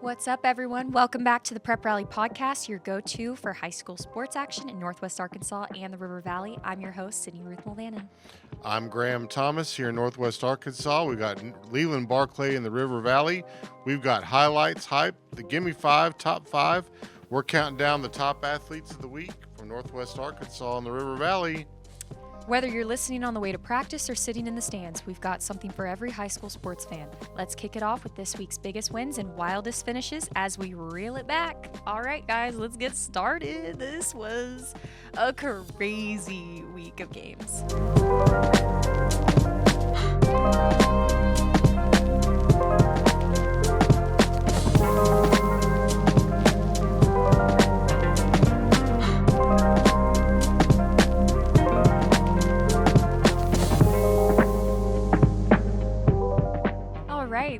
What's up, everyone? Welcome back to the Prep Rally Podcast, your go-to for high school sports action in Northwest Arkansas and the River Valley. I'm your host, Sydney Ruth Mulvannon. I'm Graham Thomas here in Northwest Arkansas. We've got Leland Barclay in the River Valley. We've got highlights, hype, the Gimme 5, top 5. We're counting down the top athletes of the week from Northwest Arkansas and the River Valley. Whether you're listening on the way to practice or sitting in the stands, we've got something for every high school sports fan. Let's kick it off with this week's biggest wins and wildest finishes as we reel it back. All right, guys, let's get started. This was a crazy week of games.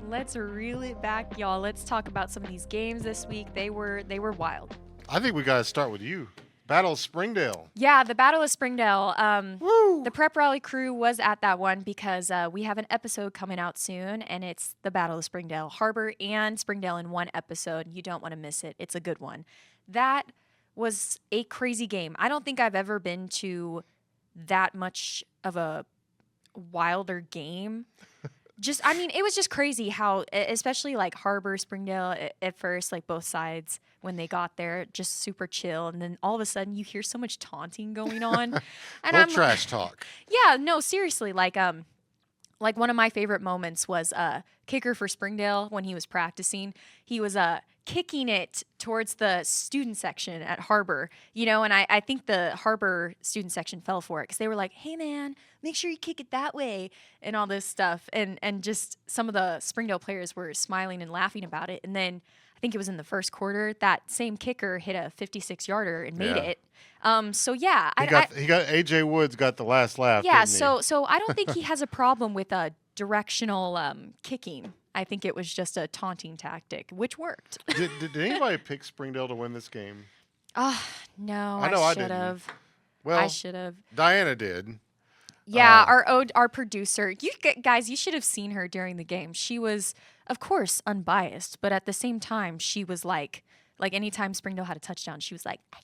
Let's reel it back, y'all. Let's talk about some of these games this week. They were wild. I think we got to start with you. Battle of Springdale. Yeah, the Battle of Springdale. Woo! The Prep Rally crew was at that one because we have an episode coming out soon, and it's the Battle of Springdale. Har-Ber and Springdale in one episode. You don't want to miss it. It's a good one. That was a crazy game. I don't think I've ever been to that much of a wilder game. It was just crazy how, especially like Har-Ber, Springdale at first, like both sides when they got there, just super chill. And then all of a sudden you hear so much taunting going on. And Trash talk. Yeah, no, seriously. Like one of my favorite moments was kicker for Springdale when he was practicing. He was kicking it towards the student section at Har-Ber, and I think the Har-Ber student section fell for it because they were like, hey, man, make sure you kick it that way and all this stuff. And just some of the Springdale players were smiling and laughing about it. And then I think it was in the first quarter, that same kicker hit a 56-yarder and made it. He got AJ Woods got the last laugh. Yeah, didn't he? so I don't think he has a problem with directional kicking. I think it was just a taunting tactic, which worked. Did anybody pick Springdale to win this game? No, I know I should have. Well, I should have. Diana did. Yeah, our producer. You should have seen her during the game. She was, of course, unbiased, but at the same time, she was like anytime Springdale had a touchdown, she was like, I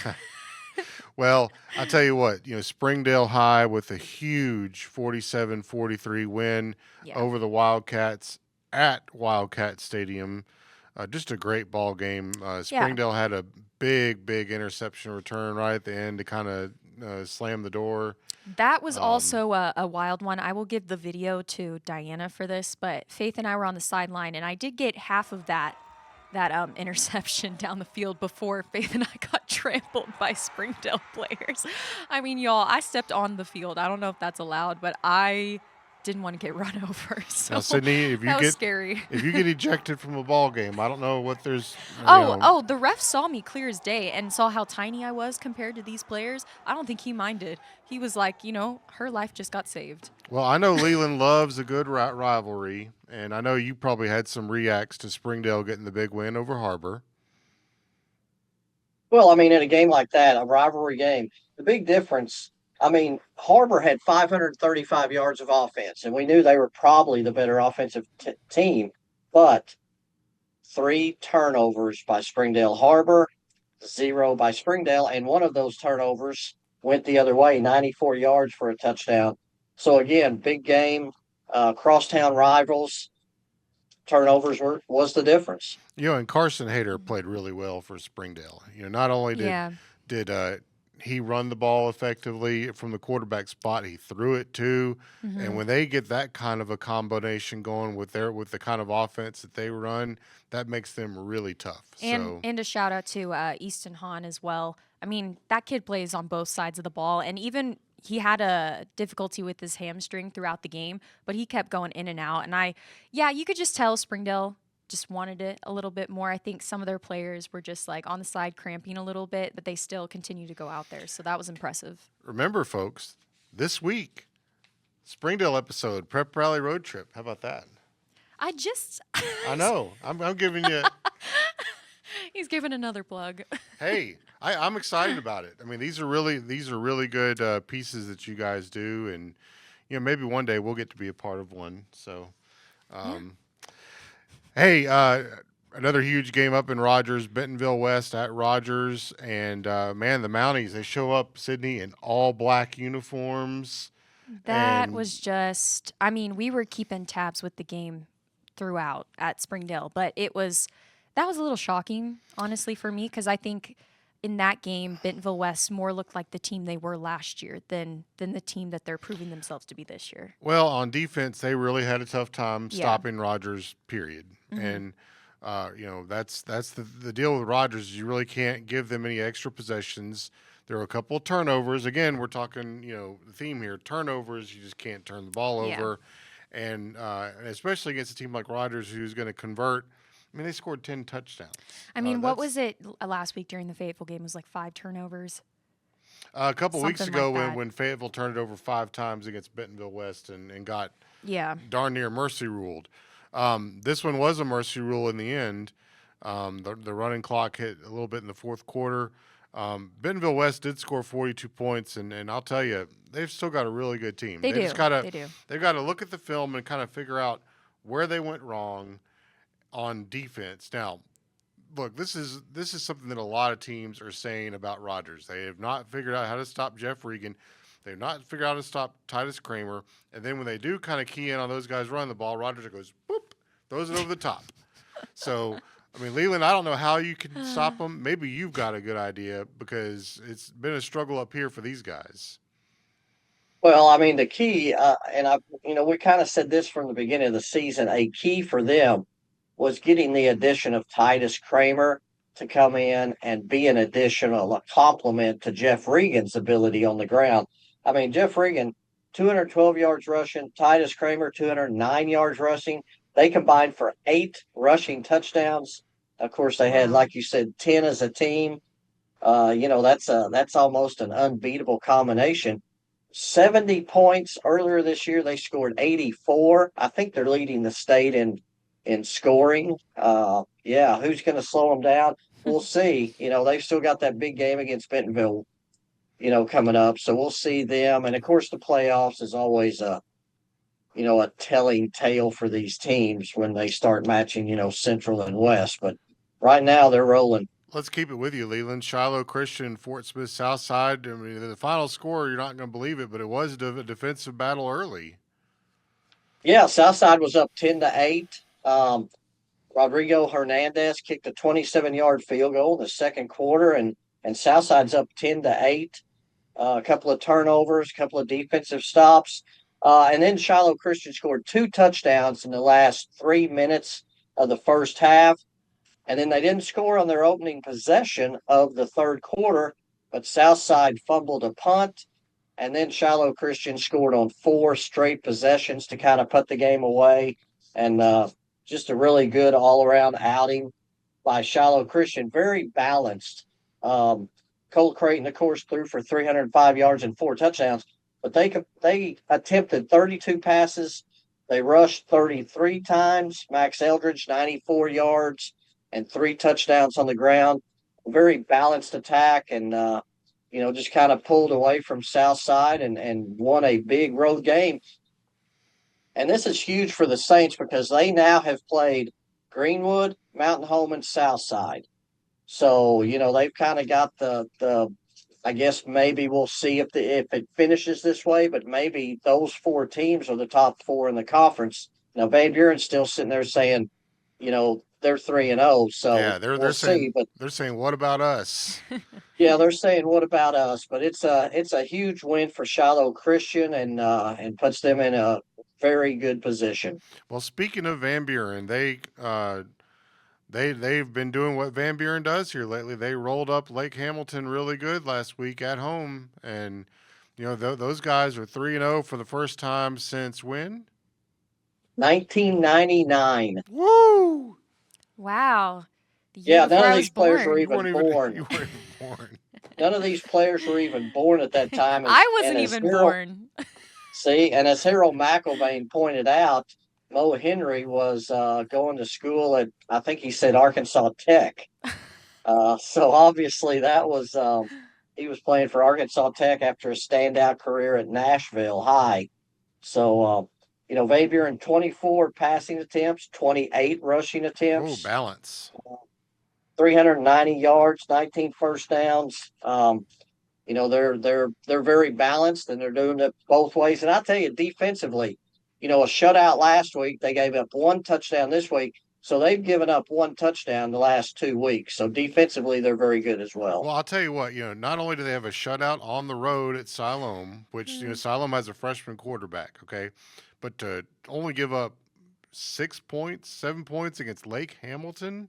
can't. Well, I'll tell you what, Springdale High with a huge 47-43 win over the Wildcats at Wildcat Stadium. Just a great ball game. Springdale had a big interception return right at the end to kind of slam the door. That was also a wild one. I will give the video to Diana for this, but Faith and I were on the sideline, and I did get half of that interception down the field before Faith and I got trampled by Springdale players. I mean, y'all, I stepped on the field. I don't know if that's allowed, but I didn't want to get run over. So now, Sydney, that was scary. If you get ejected from a ball game, I don't know what there's. The ref saw me clear as day and saw how tiny I was compared to these players. I don't think he minded. He was like, her life just got saved. Well, I know Leland loves a good rivalry, and I know you probably had some reacts to Springdale getting the big win over Har-Ber. Well, in a game like that, a rivalry game, the big difference, Har-Ber had 535 yards of offense, and we knew they were probably the better offensive team, but 3 turnovers by Springdale. Har-Ber, 0 by Springdale, and one of those turnovers went the other way, 94 yards for a touchdown. So, again, big game, crosstown rivals. Turnovers was the difference. And Carson Hayter played really well for Springdale. Not only did he run the ball effectively from the quarterback spot, he threw it too. Mm-hmm. And when they get that kind of a combination going with the kind of offense that they run, that makes them really tough. And a shout out to Easton Hahn as well. That kid plays on both sides of the ball, and even he had a difficulty with his hamstring throughout the game, but he kept going in and out. And you could just tell Springdale just wanted it a little bit more. I think some of their players were just like on the side cramping a little bit, but they still continue to go out there. So that was impressive. Remember, folks, this week, Springdale episode, Prep Rally Road Trip. How about that? I know. I'm giving you. He's giving another plug. Hey, I'm excited about it. These are really good pieces that you guys do, and maybe one day we'll get to be a part of one. So, Hey, another huge game up in Rogers, Bentonville West at Rogers, and man, the Mounties they show up Sydney in all black uniforms, That was and just, I mean, we were keeping tabs with the game throughout at Springdale, but that was a little shocking, honestly, for me, because I think in that game, Bentonville West more looked like the team they were last year than the team that they're proving themselves to be this year. well, on defense they really had a tough time Yeah. stopping Rogers. Period, Hmm. and that's the deal with Rogers. Is you really can't give them any extra possessions. There are a couple of turnovers. Again, we're talking, the theme here: turnovers. You just can't turn the ball Yeah. over, and especially against a team like Rogers, who's going to convert. I mean, they scored 10 touchdowns. I mean, what That's was it last week during the Fayetteville game? It was like 5 turnovers, a couple of weeks something like ago that. when Fayetteville turned it over 5 times against Bentonville West and got Yeah. darn near mercy ruled. This one was a mercy rule in the end. The running clock hit a little bit in the fourth quarter. Bentonville West did score 42 points, and I'll tell you, they've still got a really good team. They They do. just gotta They do. they've got to look at the film and kind of figure out where they went wrong on defense. Now, look, this is something that a lot of teams are saying about Rodgers. They have not figured out how to stop Jeff Regan. They've not figured out how to stop Titus Cramer. And then when they do kind of key in on those guys running the ball, Rodgers goes boop, throws it over the top. So, I mean, Leland, I don't know how you can stop them. Maybe you've got a good idea because it's been a struggle up here for these guys. Well, I mean, the key, and we kind of said this from the beginning of the season, a key for them was getting the addition of Titus Cramer to come in and be an additional complement to Jeff Regan's ability on the ground. I mean, Jeff Regan, 212 yards rushing, Titus Cramer, 209 yards rushing. They combined for 8 rushing touchdowns. Of course, they had, Wow. like you said, 10 as a team. That's almost an unbeatable combination. 70 points earlier this year. They scored 84. I think they're leading the state in scoring. Yeah, who's going to slow them down? We'll see. They've still got that big game against Bentonville, coming up. So we'll see them. And of course, the playoffs is always a telling tale for these teams when they start matching, Central and West. But right now they're rolling. Let's keep it with you, Leland. Shiloh Christian, Fort Smith Southside. I mean, the final score, you're not going to believe it, but it was a defensive battle early. Yeah, Southside was up 10-8. Rodrigo Hernandez kicked a 27-yard field goal in the second quarter, and Southside's up 10-8. A couple of turnovers, a couple of defensive stops, and then Shiloh Christian scored 2 touchdowns in the last 3 minutes of the first half, and then they didn't score on their opening possession of the third quarter, but Southside fumbled a punt, and then Shiloh Christian scored on 4 straight possessions to kind of put the game away, and just a really good all-around outing by Shiloh Christian. Very balanced. Cole Creighton, of course, threw for 305 yards and 4 touchdowns, but they attempted 32 passes. They rushed 33 times. Max Eldridge, 94 yards and 3 touchdowns on the ground. A very balanced attack, and just kind of pulled away from Southside and won a big road game. And this is huge for the Saints because they now have played Greenwood, Mountain Home, and Southside. So, they've kind of got the I guess maybe we'll see if it finishes this way, but maybe those 4 teams are the top 4 in the conference. Now Van Buren's still sitting there saying, they're 3-0, so Yeah, they're we'll they're see. saying But they're saying what about us? yeah, they're saying what about us? But it's a huge win for Shiloh Christian and puts them in a very good position. Well, speaking of Van Buren, they've been doing what Van Buren does here lately. They rolled up Lake Hamilton really good last week at home, and those guys are 3-0 for the first time since when? 1999. Woo! Wow. The year Yeah, before none of I was these players were born. You even weren't even born. you weren't even born. None of these players were even born at that time. As I and wasn't as even Harold born. as Harold McIlvain pointed out, Mo Henry was going to school at, I think he said, Arkansas Tech. So obviously that was he was playing for Arkansas Tech after a standout career at Nashville High. So Van Buren 24 passing attempts, 28 rushing Oh, attempts, balance. 390 yards, 19 first downs. They're very balanced and they're doing it both ways. And I tell you, defensively, a shutout last week, they gave up one touchdown this week. So they've given up one touchdown the last 2 weeks. So defensively, they're very good as well. Well, I'll tell you what, not only do they have a shutout on the road at Siloam, which, Siloam has a freshman quarterback, okay, but to only give up 6 points, 7 points against Lake Hamilton,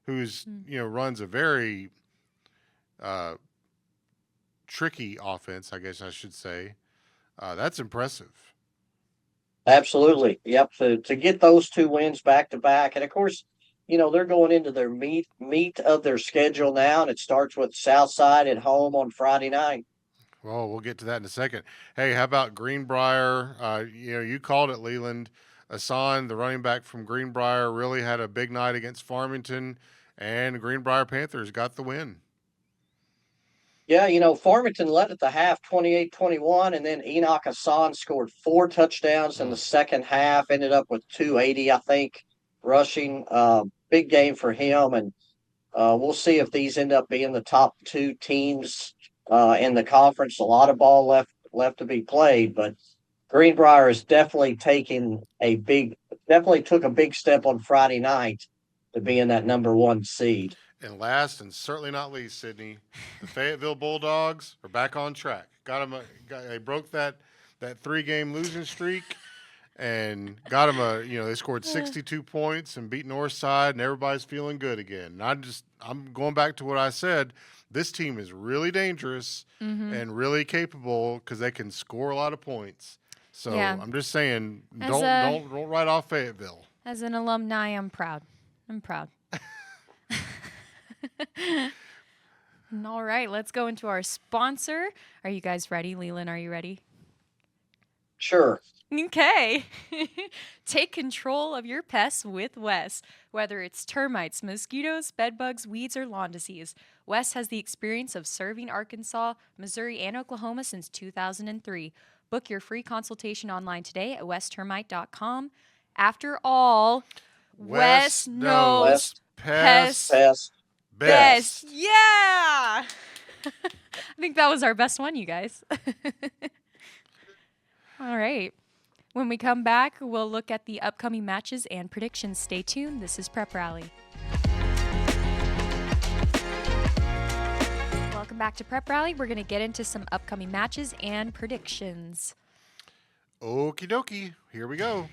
who's, runs a very tricky offense, I guess I should say, that's impressive. Absolutely. Yep. To get those 2 wins back to back. And of course, they're going into their meat of their schedule now, and it starts with Southside at home on Friday night. Well, we'll get to that in a second. Hey, how about Greenbrier? You called it, Leland. Asan, the running back from Greenbrier, really had a big night against Farmington, and the Greenbrier Panthers got the win. Yeah, Farmington led at the half 28-21, and then Enoch Asan scored 4 touchdowns in the second half, ended up with 280, I think, rushing. Big game for him, and we'll see if these end up being the top 2 teams in the conference. A lot of ball left to be played, but Greenbrier is definitely took a big step on Friday night to be in that number 1 seed. And last and certainly not least, Sydney, the Fayetteville Bulldogs are back on track. They broke that 3-game losing streak and got them they scored 62 points and beat Northside, and everybody's feeling good again. And I'm going back to what I said. This team is really dangerous and really capable because they can score a lot of points. So I'm just saying, don't write off Fayetteville. As an alumni, I'm proud. All right, let's go into our sponsor. Are you guys ready? Leland, are you ready? Sure. Okay. Take control of your pests with Wes. Whether it's termites, mosquitoes, bedbugs, weeds, or lawn disease, Wes has the experience of serving Arkansas, Missouri, and Oklahoma since 2003. Book your free consultation online today at westermite.com. After all, Wes knows pests best. Yeah. I think that was our best one, you guys. All right. When we come back, we'll look at the upcoming matches and predictions. Stay tuned. This is Prep Rally. Welcome back to Prep Rally. We're going to get into some upcoming matches and predictions. Okie dokie. Here we go.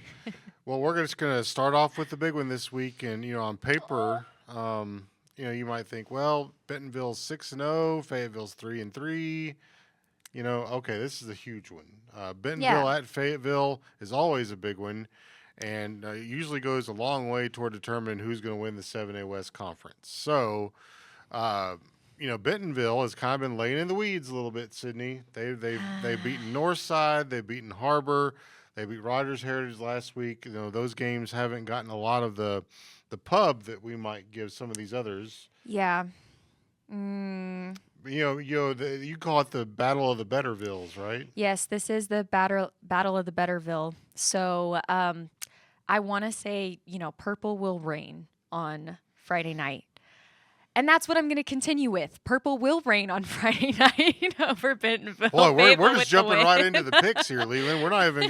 Well, we're just going to start off with the big one this week. And, on paper, you might think, well, Bentonville's 6-0, Fayetteville's 3-3. Okay, this is a huge one. Bentonville at Fayetteville is always a big one, and usually goes a long way toward determining who's going to win the 7A West Conference. So, Bentonville has kind of been laying in the weeds a little bit, Sydney. They've beaten Northside, they've beaten Har-Ber, they beat Rogers Heritage last week. Those games haven't gotten a lot of the pub that we might give some of these others. Yeah. You call it the Battle of the Better-villes, right? Yes, this is the Battle of the Better-ville. So I want to say, purple will reign on Friday night. And that's what I'm going to continue with. Purple will reign on Friday night over Bentonville. Boy, we're just jumping right into the picks here, Leland. We're not even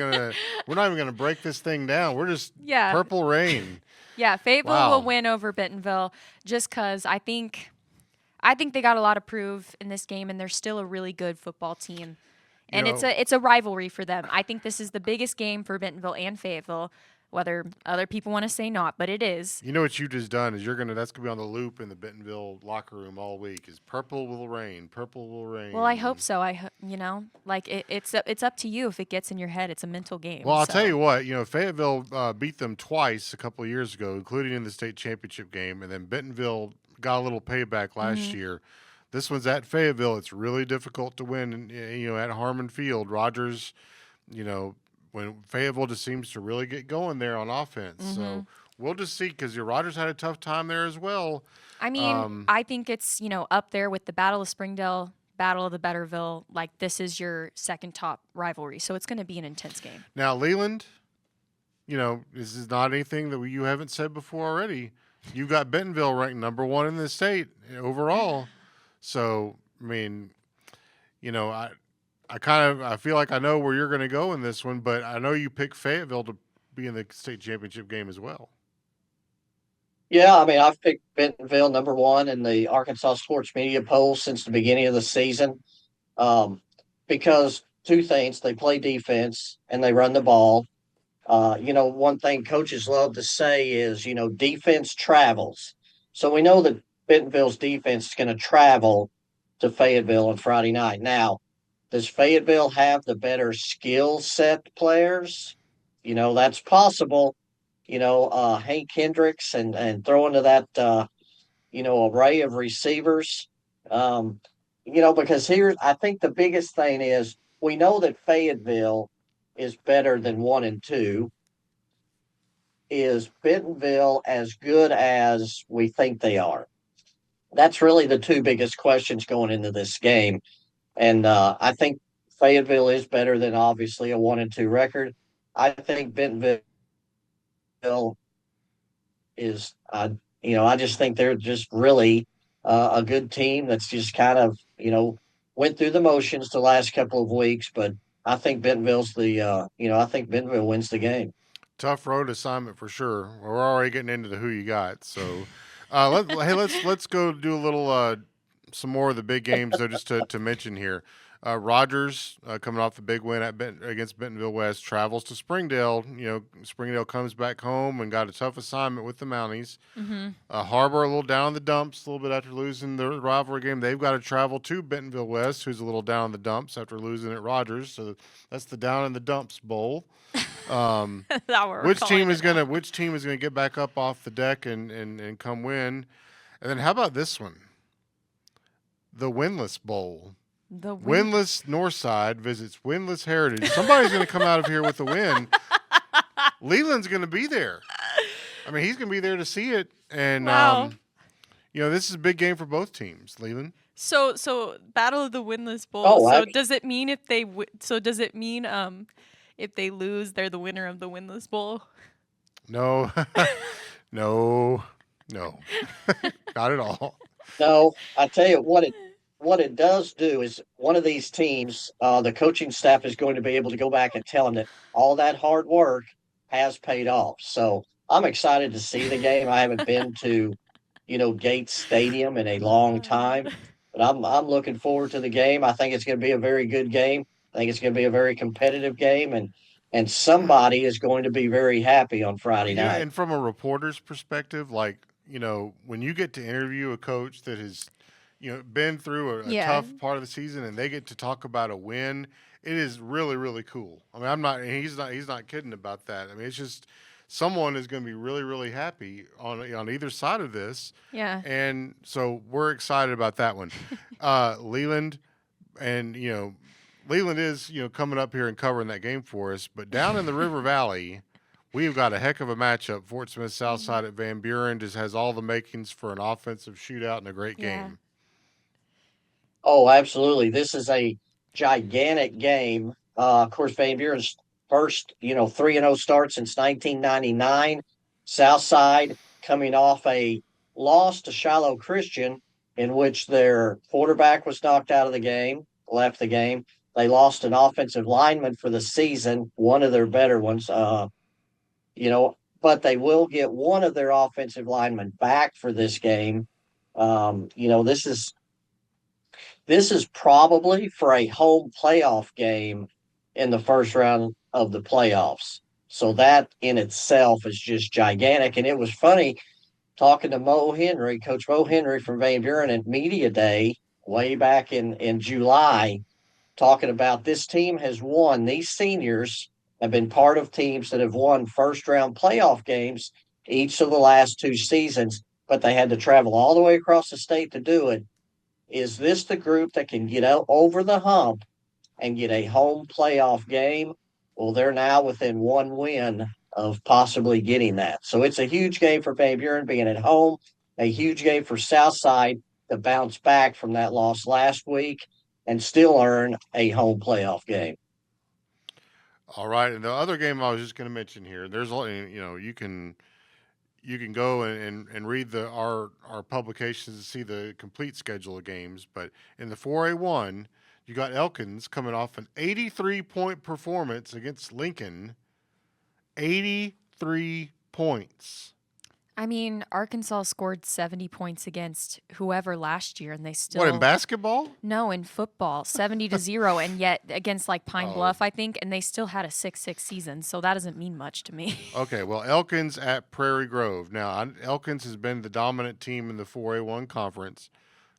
gonna break this thing down. We're just purple rain. Yeah, Fayetteville will win over Bentonville just because I think they got a lot to prove in this game, and they're still a really good football team. And it's a rivalry for them. I think this is the biggest game for Bentonville and Fayetteville, whether other people want to say not, but it is. You know what you just done is that's gonna be on the loop in the Bentonville locker room all week. Is purple will rain, purple will rain. Well, I hope so. It's up to you if it gets in your head. It's a mental game. Well, I'll tell you what. Fayetteville beat them twice a couple of years ago, including in the state championship game, and then Bentonville got a little payback last year. This one's at Fayetteville. It's really difficult to win, at Harmon Field. Rogers, when Fayetteville just seems to really get going there on offense. So we'll just see, because Rogers had a tough time there as well. I mean, I think it's, up there with the Battle of Springdale, Battle of the Better-ville. Like, this is your second top rivalry. So it's going to be an intense game. Now, Leland, this is not anything that you haven't said before already. You got Bentonville ranked number one in the state overall. So, I mean, you know, I feel like I know where you're going to go in this one, but I know you picked Fayetteville to be in the state championship game as well. Yeah, I mean, I've picked Bentonville number one in the Arkansas sports media poll since the beginning of the season. Um, because two things, they play defense and they run the ball. One thing coaches love to say is, defense travels. So we know that Bentonville's defense is going to travel to Fayetteville on Friday night. Now, does Fayetteville have the better skill set players? That's possible. Hank Hendricks and throw into that, array of receivers. Um, because here, I think the biggest thing is we know that Fayetteville is better than 1 and 2. Is Bentonville as good as we think they are? That's really the two biggest questions going into this game. And I think Fayetteville is better than obviously a 1-2 record. I think Bentonville is, I just think they're just really a good team that's just kind of, went through the motions the last couple of weeks. But I think I think Bentonville wins the game. Tough road assignment for sure. We're already getting into the who you got. So, let's go do a little some more of the big games though, just to mention here. Rogers, coming off the big win against Bentonville West, travels to Springdale. Springdale comes back home and got a tough assignment with the Mounties. Mm-hmm. Har-Ber a little down in the dumps a little bit after losing the rivalry game. They've got to travel to Bentonville West, who's a little down in the dumps after losing at Rogers. So that's the down in the dumps bowl. Which team is gonna get back up off the deck and come win? And then how about this one? The Winless Bowl. Winless Northside visits Winless Heritage. Somebody's going to come out of here with a win. Leland's going to be there. I mean, he's going to be there to see it. And, wow. This is a big game for both teams, Leland. So Battle of the Winless Bowl. Oh, so does it mean if they if they lose, they're the winner of the Winless Bowl? No. No. Not at all. No, I tell you what it does do is one of these teams, the coaching staff is going to be able to go back and tell them that all that hard work has paid off. So I'm excited to see the game. I haven't been to, Gates Stadium in a long time, but I'm looking forward to the game. I think it's going to be a very good game. I think it's going to be a very competitive game, and somebody is going to be very happy on Friday night. And from a reporter's perspective, when you get to interview a coach that has been through a tough part of the season and they get to talk about a win, it is really, really cool. I mean, he's not kidding about that. I mean, it's just someone is going to be really, really happy on either side of this. Yeah. And so we're excited about that one. Leland, and, Leland is, coming up here and covering that game for us, but down in the River Valley, we've got a heck of a matchup. Fort Smith Southside at Van Buren just has all the makings for an offensive shootout and a great game. Oh, absolutely. This is a gigantic game. Of course, Van Buren's first, 3-0 start since 1999. Southside coming off a loss to Shiloh Christian, in which their quarterback was knocked out of the game, left the game. They lost an offensive lineman for the season, one of their better ones. But they will get one of their offensive linemen back for this game. This is probably for a home playoff game in the first round of the playoffs. So that in itself is just gigantic. And it was funny talking to Coach Mo Henry from Van Buren at Media Day way back in July, talking about this team has won. These seniors have been part of teams that have won first round playoff games each of the last 2 seasons, but they had to travel all the way across the state to do it. Is this the group that can get out over the hump and get a home playoff game? Well, they're now within 1 win of possibly getting that. So it's a huge game for Van Buren being at home, a huge game for Southside to bounce back from that loss last week and still earn a home playoff game. All right, and the other game I was just going to mention here. There's, you can go and read our publications to see the complete schedule of games. But in the 4A1, you got Elkins coming off an 83-point performance against Lincoln. 83 points. I mean, Arkansas scored 70 points against whoever last year, and they still. What, in basketball? No, in football, 70-0, and yet against like Pine Bluff, I think, and they still had a 6-6 season, so that doesn't mean much to me. Okay, well, Elkins at Prairie Grove. Now, Elkins has been the dominant team in the 4A1 conference.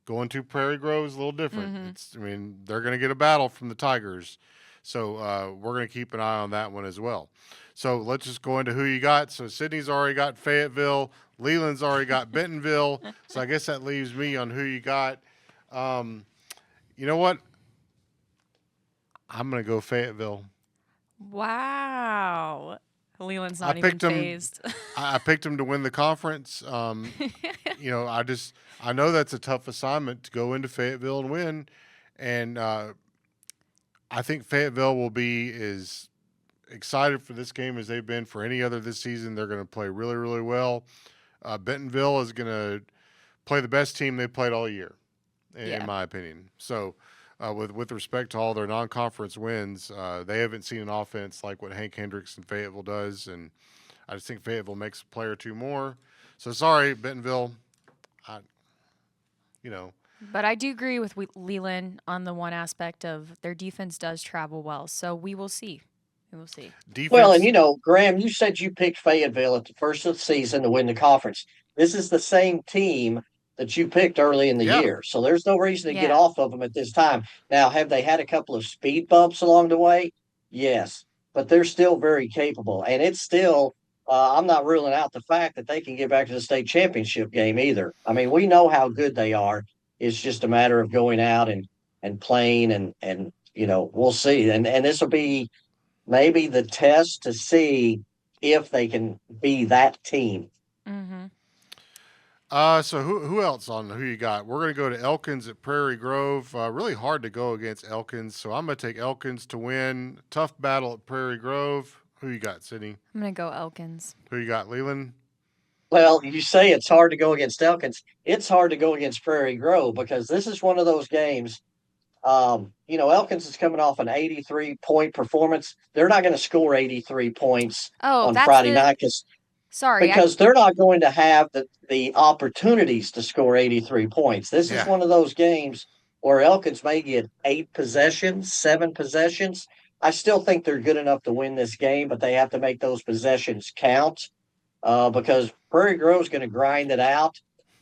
Going to Prairie Grove is a little different. They're going to get a battle from the Tigers, so we're going to keep an eye on that one as well. So let's just go into who you got. So Sydney's already got Fayetteville. Leland's already got Bentonville. So I guess that leaves me on who you got. You know what? I'm going to go Fayetteville. Wow. Leland's not even phased. I picked him to win the conference. I know that's a tough assignment to go into Fayetteville and win. And I think Fayetteville will be as excited for this game as they've been for any other this season. They're going to play really, really well. Bentonville is going to play the best team they've played all year, in my opinion. So with respect to all their non-conference wins, they haven't seen an offense like what Hank Hendricks and Fayetteville does, and I just think Fayetteville makes a play or two more. So sorry, Bentonville. But I do agree with Leland on the one aspect of their defense does travel well, so we will see. We will see. Defense. Well, and Graham, you said you picked Fayetteville at the first of the season to win the conference. This is the same team that you picked early in the year. So there's no reason to get off of them at this time. Now, have they had a couple of speed bumps along the way? Yes, but they're still very capable. And it's still, I'm not ruling out the fact that they can get back to the state championship game either. I mean, we know how good they are. It's just a matter of going out and playing and we'll see. And this will be maybe the test to see if they can be that team. Mm-hmm. So who else on who you got? We're going to go to Elkins at Prairie Grove. Really hard to go against Elkins, so I'm going to take Elkins to win. Tough battle at Prairie Grove. Who you got, Sydney? I'm going to go Elkins. Who you got, Leland? Well, you say it's hard to go against Elkins. It's hard to go against Prairie Grove because this is one of those games. Elkins is coming off an 83-point performance. They're not going to score 83 points on Friday night because they're not going to have the opportunities to score 83 points. This is one of those games where Elkins may get 8 possessions, 7 possessions. I still think they're good enough to win this game, but they have to make those possessions count because Prairie Grove's going to grind it out,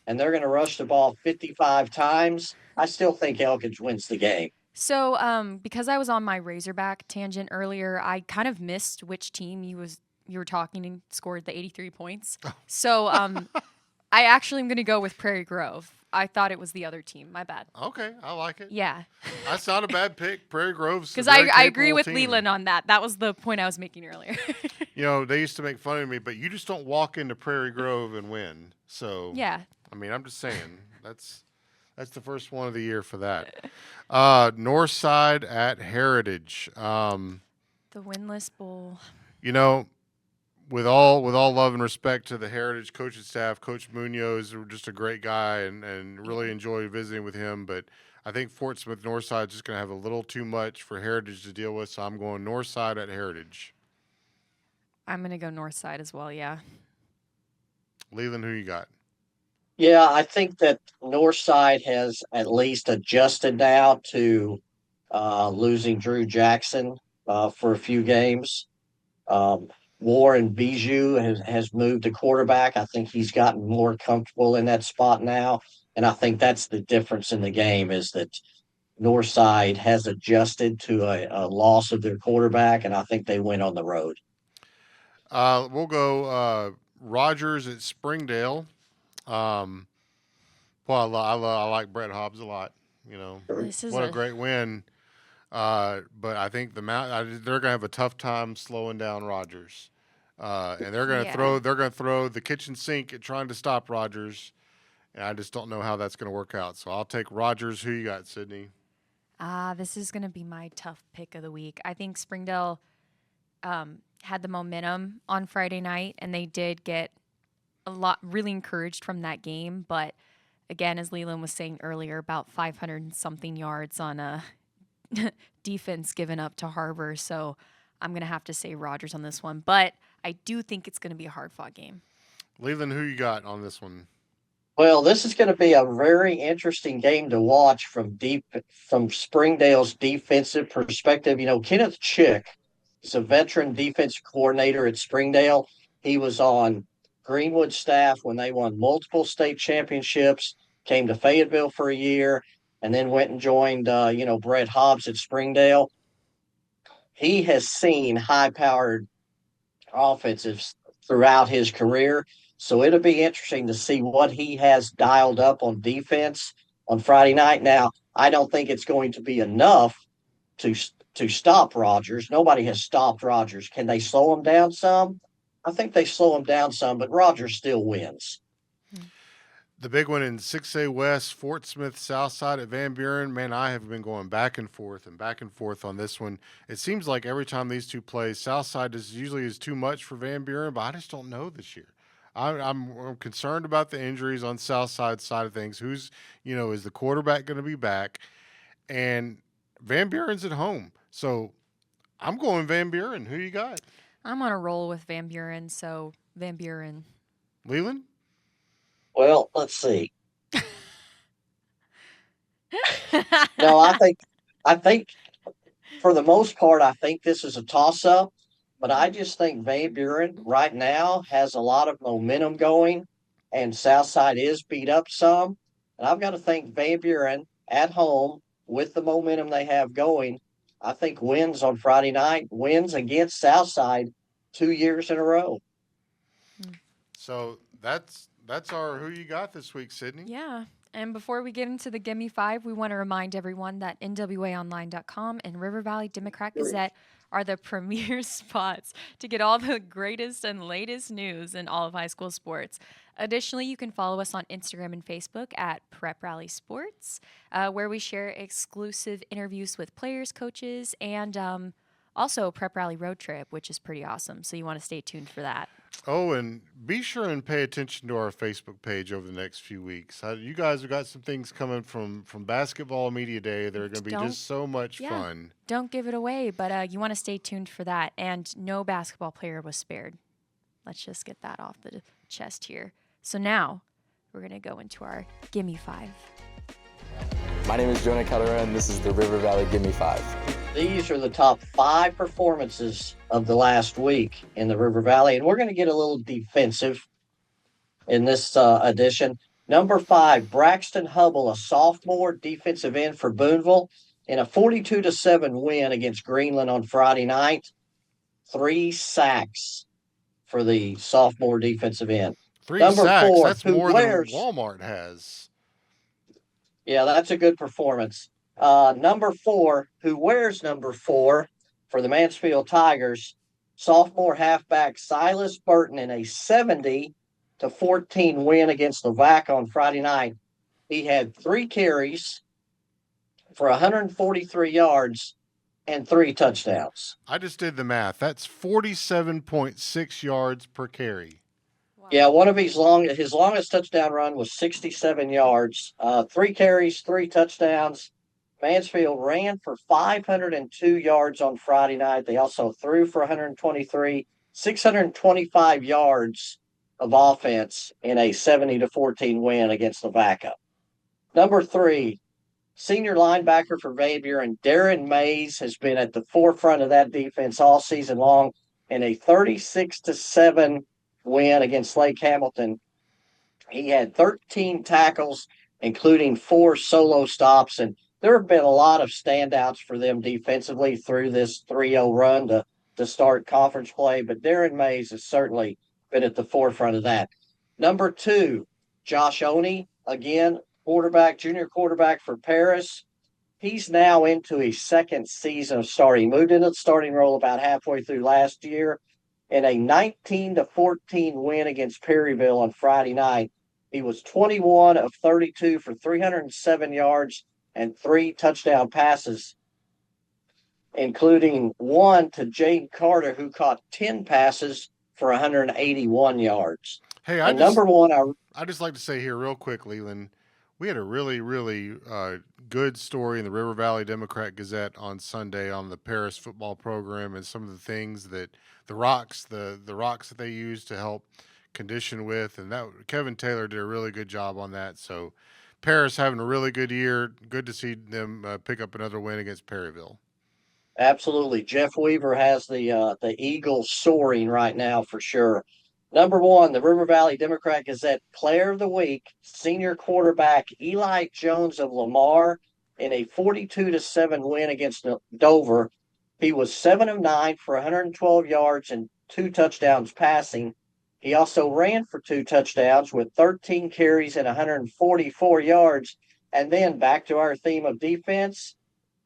and they're going to rush the ball 55 times. I still think Elkins wins the game. So, because I was on my Razorback tangent earlier, I kind of missed which team you were talking and scored the 83 points. So, I actually am going to go with Prairie Grove. I thought it was the other team. My bad. Okay, I like it. Yeah. That's not a bad pick. Prairie Grove's because I agree with Leland on that. That was the point I was making earlier. They used to make fun of me, but you just don't walk into Prairie Grove and win. So yeah. I mean, I'm just saying that's the first one of the year for that. Northside at Heritage. The winless bowl. With all love and respect to the Heritage coaching staff, Coach Munoz is just a great guy and really enjoy visiting with him. But I think Fort Smith Northside is just going to have a little too much for Heritage to deal with. So I'm going Northside at Heritage. I'm going to go Northside as well, yeah. Leland, who you got? Yeah, I think that Northside has at least adjusted now to losing Drew Jackson for a few games. Warren Bijou has moved to quarterback. I think he's gotten more comfortable in that spot now. And I think that's the difference in the game is that Northside has adjusted to a loss of their quarterback, and I think they win on the road. We'll go Rogers at Springdale. I like Brett Hobbs a lot. What a great win. But I think they're going to have a tough time slowing down Rogers. And they're going to throw the kitchen sink at trying to stop Rogers. And I just don't know how that's going to work out. So I'll take Rogers. Who you got, Sydney? This is going to be my tough pick of the week. I think Springdale had the momentum on Friday night, and they did get really encouraged from that game. But again, as Leland was saying earlier, about 500 and something yards on a defense given up to Har-Ber. So I'm going to have to say Rogers on this one. But I do think it's going to be a hard-fought game. Leland, who you got on this one? Well, this is going to be a very interesting game to watch from Springdale's defensive perspective. Kenneth Chick is a veteran defensive coordinator at Springdale. He was on Greenwood's staff when they won multiple state championships, came to Fayetteville for a year, and then went and joined, Brett Hobbs at Springdale. He has seen high-powered offensives throughout his career. So it'll be interesting to see what he has dialed up on defense on Friday night. Now, I don't think it's going to be enough to stop Rogers. Nobody has stopped Rogers. Can they slow him down some? I think they slow him down some, but Rogers still wins. The big one in 6A West, Fort Smith Southside at Van Buren. Man, I have been going back and forth on this one. It seems like every time these two play, Southside is too much for Van Buren, but I just don't know this year. I'm concerned about the injuries on Southside side of things. Is the quarterback going to be back? And Van Buren's at home. So I'm going Van Buren. Who you got? I'm on a roll with Van Buren, so Van Buren. Leland? Well, let's see. No, I think for the most part, I think this is a toss-up. But I just think Van Buren right now has a lot of momentum going, and Southside is beat up some. And I've got to think Van Buren at home with the momentum they have going, I think wins on Friday night, wins against Southside 2 years in a row. So that's our who you got this week, Sydney. Yeah. And before we get into the Gimme 5, we want to remind everyone that NWAOnline.com and River Valley Democrat-Gazette are the premier spots to get all the greatest and latest news in all of high school sports. Additionally, you can follow us on Instagram and Facebook at Prep Rally Sports, where we share exclusive interviews with players, coaches, and also Prep Rally Road Trip, which is pretty awesome. So you want to stay tuned for that. Oh, and be sure and pay attention to our Facebook page over the next few weeks. You guys have got some things coming from Basketball Media Day. They're going to be just so much fun. Don't give it away, but you want to stay tuned for that. And no basketball player was spared. Let's just get that off the chest here. So now we're going to go into our Gimme 5. My name is Jonah Calderon, and this is the River Valley Gimme 5. These are the top 5 performances of the last week in the River Valley, and we're going to get a little defensive in this edition. Number 5, Braxton Hubble, a sophomore defensive end for Boonville, in a 42-7 win against Greenland on Friday night. 3 sacks for the sophomore defensive end. 3 Number sacks, 4, that's more than Walmart has. Yeah, that's a good performance. Number 4, who wears number 4 for the Mansfield Tigers, sophomore halfback Silas Burton in a 70-14 win against Levac on Friday night. He had 3 carries for 143 yards and 3 touchdowns. I just did the math. That's 47.6 yards per carry. Wow. Yeah, one of his longest touchdown run was 67 yards. 3 carries, 3 touchdowns. Mansfield ran for 502 yards on Friday night. They also threw for 123, 625 yards of offense in a 70-14 win against Levaca. Number 3, senior linebacker for Van Buren, Darren Mays, has been at the forefront of that defense all season long in a 36-7 win against Lake Hamilton. He had 13 tackles, including 4 solo stops, and there have been a lot of standouts for them defensively through this 3-0 run to start conference play, but Darren Mays has certainly been at the forefront of that. Number 2, Josh Oney, again, junior quarterback for Paris. He's now into his 2nd season of starting. Moved into the starting role about halfway through last year in a 19-14 win against Perryville on Friday night. He was 21 of 32 for 307 yards and 3 touchdown passes. including one to Jane Carter, who caught 10 passes for 181 yards. Hey, And number one, I just like to say here real quick, Leland, we had a really, really good story in the River Valley Democrat-Gazette on Sunday on the Paris football program and some of the things that the rocks that they use to help condition with, and that Kevin Taylor did a really good job on that. So Paris having a really good year. Good to see them pick up another win against Perryville. Absolutely. Jeff Weaver has the Eagles soaring right now for sure. Number one, the River Valley Democrat-Gazette Player of the Week, senior quarterback Eli Jones of Lamar in a 42-7 win against Dover. He was 7 of 9 for 112 yards and 2 touchdowns passing. He also ran for 2 touchdowns with 13 carries and 144 yards. And then back to our theme of defense,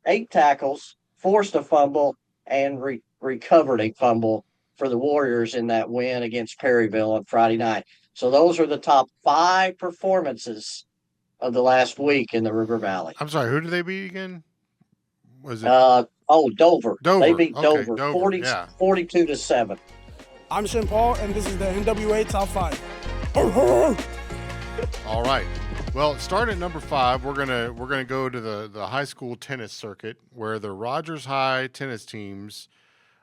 8 tackles, forced a fumble, and recovered a fumble for the Warriors in that win against Perryville on Friday night. So those are the top 5 performances of the last week in the River Valley. I'm sorry, who did they beat again? Was it Dover. Dover. They beat Okay, Dover, Dover, yeah. 42-7. I'm Sean Paul, and this is the NWA Top 5. All right. Well, starting at number 5, we're gonna go to the high school tennis circuit, where the Rogers High tennis teams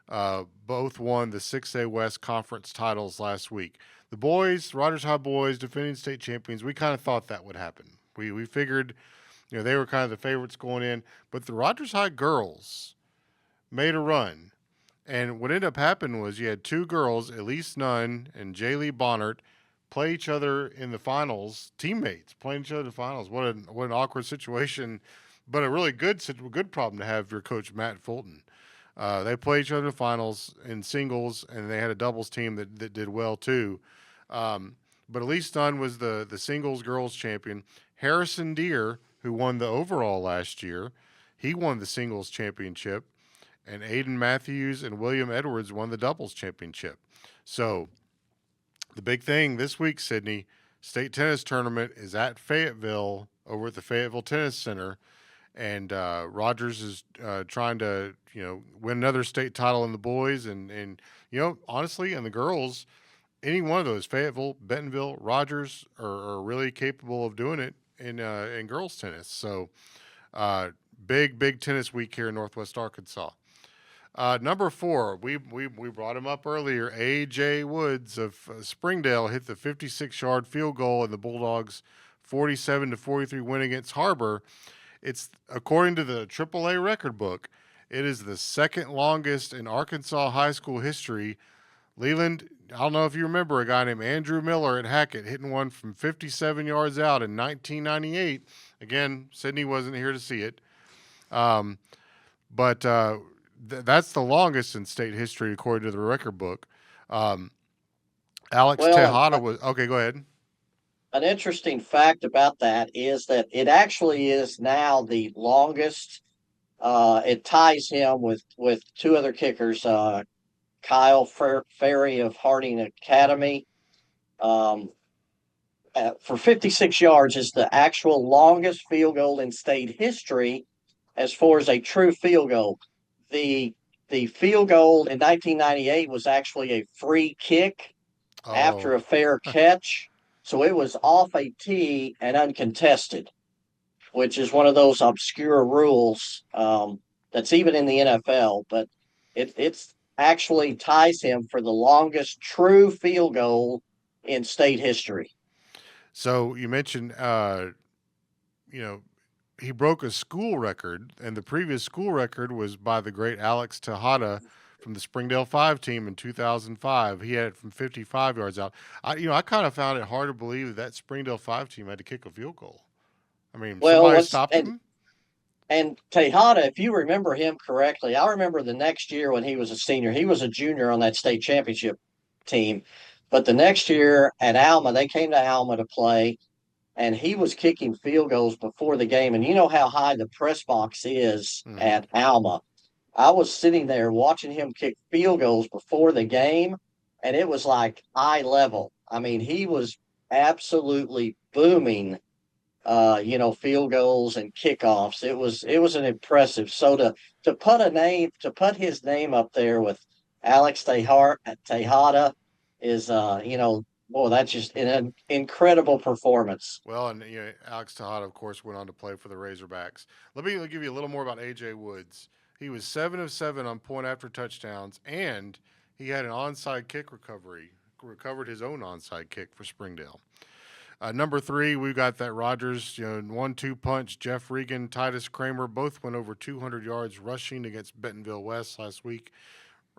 both won the 6A West Conference titles last week. The boys, Rogers High boys, defending state champions. We kind of thought that would happen. We figured, they were kind of the favorites going in, but the Rogers High girls made a run. And what ended up happening was you had 2 girls, Elise Nunn and Jaylee Bonnert, play each other in the finals, teammates playing each other in the finals. What an awkward situation, but a really good problem to have your coach, Matt Fulton. They played each other in the finals in singles, and they had a doubles team that did well too. But Elise Nunn was the singles girls champion. Harrison Deere, who won the overall last year, he won the singles championship. And Aiden Matthews and William Edwards won the doubles championship. So the big thing this week, Sydney, state tennis tournament is at Fayetteville over at the Fayetteville Tennis Center. And Rogers is trying to, win another state title in the boys. And honestly, in the girls, any one of those, Fayetteville, Bentonville, Rogers, are really capable of doing it in girls tennis. So big tennis week here in Northwest Arkansas. Number 4, we brought him up earlier. A.J. Woods of Springdale hit the 56-yard field goal in the Bulldogs' 47-43 win against Har-Ber. It's, according to the AAA record book, it is the second longest in Arkansas high school history. Leland, I don't know if you remember a guy named Andrew Miller at Hackett hitting one from 57 yards out in 1998. Again, Sydney wasn't here to see it. But that's the longest in state history, according to the record book. Alex Tejada was okay. Go ahead. An interesting fact about that is that it actually is now the longest. It ties him with 2 other kickers, Kyle Ferry of Harding Academy. For 56 yards is the actual longest field goal in state history as far as a true field goal. The field goal in 1998 was actually a free kick after a fair catch. So it was off a tee and uncontested, which is one of those obscure rules that's even in the NFL. But it's actually ties him for the longest true field goal in state history. So you mentioned, he broke a school record, and the previous school record was by the great Alex Tejada from the Springdale 5 team in 2005. He had it from 55 yards out. I kind of found it hard to believe that Springdale 5 team had to kick a field goal. I mean, somebody stopped him. And Tejada, if you remember him correctly, I remember the next year when he was a senior, he was a junior on that state championship team. But the next year at Alma, they came to Alma to play, and he was kicking field goals before the game. And you know how high the press box is at Alma. I was sitting there watching him kick field goals before the game, and it was like eye level. I mean, he was absolutely booming field goals and kickoffs. It was an impressive. So to put his name up there with Alex Tejada is boy, that's just an incredible performance. Well, and Alex Tejada, of course, went on to play for the Razorbacks. Let me give you a little more about AJ Woods. He was 7 of 7 on point after touchdowns, and he had an onside kick recovery. Recovered his own onside kick for Springdale. Number 3, we've got that Rogers 1-2 punch. Jeff Regan, Titus, Cramer both went over 200 yards rushing against Bentonville West last week.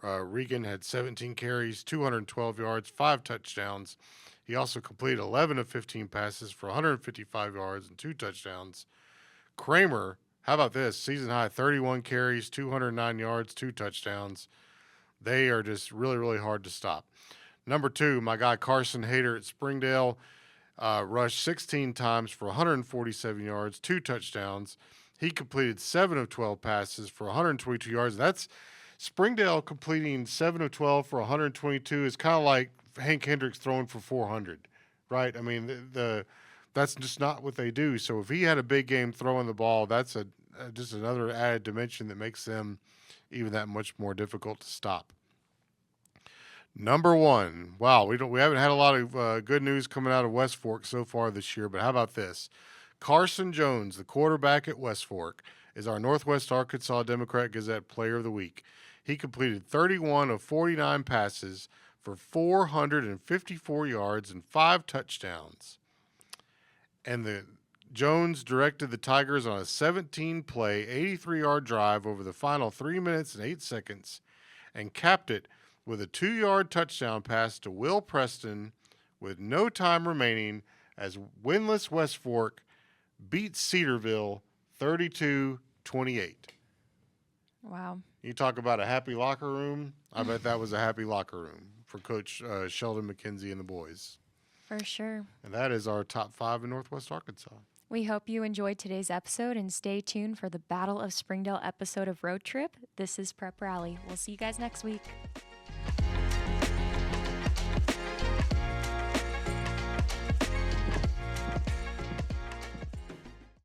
Regan had 17 carries, 212 yards, 5 touchdowns. He also completed 11 of 15 passes for 155 yards and 2 touchdowns. Cramer, how about this? Season high, 31 carries, 209 yards, 2 touchdowns. They are just really, really hard to stop. Number 2, my guy Carson Hayter at Springdale rushed 16 times for 147 yards, 2 touchdowns. He completed 7 of 12 passes for 122 yards. That's Springdale completing 7 of 12 for 122 is kind of like Hank Hendricks throwing for 400, right? I mean, that's just not what they do. So if he had a big game throwing the ball, that's just another added dimension that makes them even that much more difficult to stop. Number 1, wow, we haven't had a lot of good news coming out of West Fork so far this year, but how about this? Carson Jones, the quarterback at West Fork, is our Northwest Arkansas Democrat-Gazette Player of the Week. He completed 31 of 49 passes for 454 yards and 5 touchdowns. And Jones directed the Tigers on a 17-play, 83-yard drive over the final 3 minutes and 8 seconds and capped it with a 2-yard touchdown pass to Will Preston with no time remaining as winless West Fork beats Cedarville 32-28. Wow. You talk about a happy locker room. I bet that was a happy locker room for Coach Sheldon McKenzie and the boys. For sure. And that is our top 5 in Northwest Arkansas. We hope you enjoyed today's episode and stay tuned for the Battle of Springdale episode of Road Trip. This is Prep Rally. We'll see you guys next week.